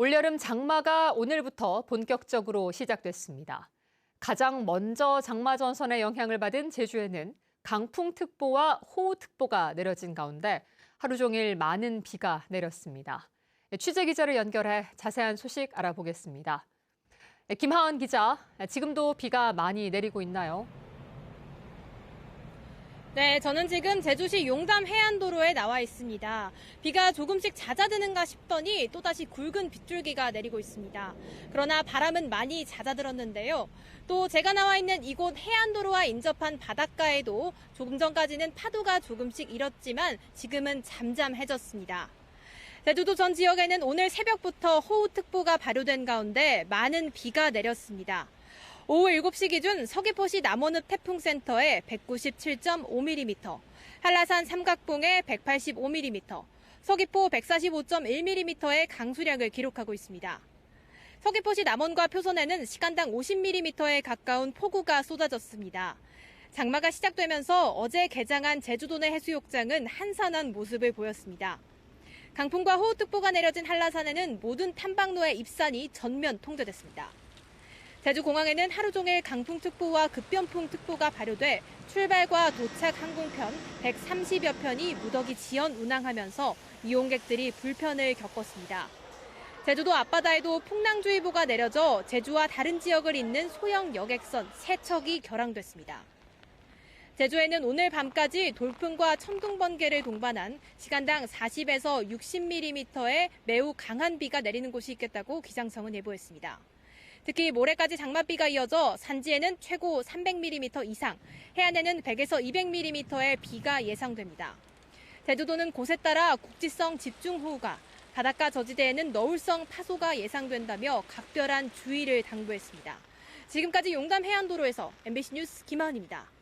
올여름 장마가 오늘부터 본격적으로 시작됐습니다. 가장 먼저 장마 전선의 영향을 받은 제주에는 강풍특보와 호우특보가 내려진 가운데 하루 종일 많은 비가 내렸습니다. 취재 기자를 연결해 자세한 소식 알아보겠습니다. 김하은 기자, 지금도 비가 많이 내리고 있나요? 네, 저는 지금 제주시 용담 해안도로에 나와 있습니다. 비가 조금씩 잦아드는가 싶더니 또다시 굵은 빗줄기가 내리고 있습니다. 그러나 바람은 많이 잦아들었는데요. 또 제가 나와 있는 이곳 해안도로와 인접한 바닷가에도 조금 전까지는 파도가 조금씩 일었지만 지금은 잠잠해졌습니다. 제주도 전 지역에는 오늘 새벽부터 호우특보가 발효된 가운데 많은 비가 내렸습니다. 오후 7시 기준 서귀포시 남원읍 태풍센터에 197.5mm, 한라산 삼각봉에 185mm, 서귀포 145.1mm의 강수량을 기록하고 있습니다. 서귀포시 남원과 표선에는 시간당 50mm에 가까운 폭우가 쏟아졌습니다. 장마가 시작되면서 어제 개장한 제주도 내 해수욕장은 한산한 모습을 보였습니다. 강풍과 호우특보가 내려진 한라산에는 모든 탐방로의 입산이 전면 통제됐습니다. 제주공항에는 하루 종일 강풍특보와 급변풍특보가 발효돼 출발과 도착 항공편 130여 편이 무더기 지연 운항하면서 이용객들이 불편을 겪었습니다. 제주도 앞바다에도 풍랑주의보가 내려져 제주와 다른 지역을 잇는 소형 여객선 3척이 결항됐습니다. 제주에는 오늘 밤까지 돌풍과 천둥번개를 동반한 시간당 40에서 60mm의 매우 강한 비가 내리는 곳이 있겠다고 기상청은 예보했습니다. 특히 모레까지 장맛비가 이어져 산지에는 최고 300mm 이상, 해안에는 100에서 200mm의 비가 예상됩니다. 제주도는 곳에 따라 국지성 집중호우가, 바닷가 저지대에는 너울성 파소가 예상된다며 각별한 주의를 당부했습니다. 지금까지 용담 해안도로에서 MBC 뉴스 김하은입니다.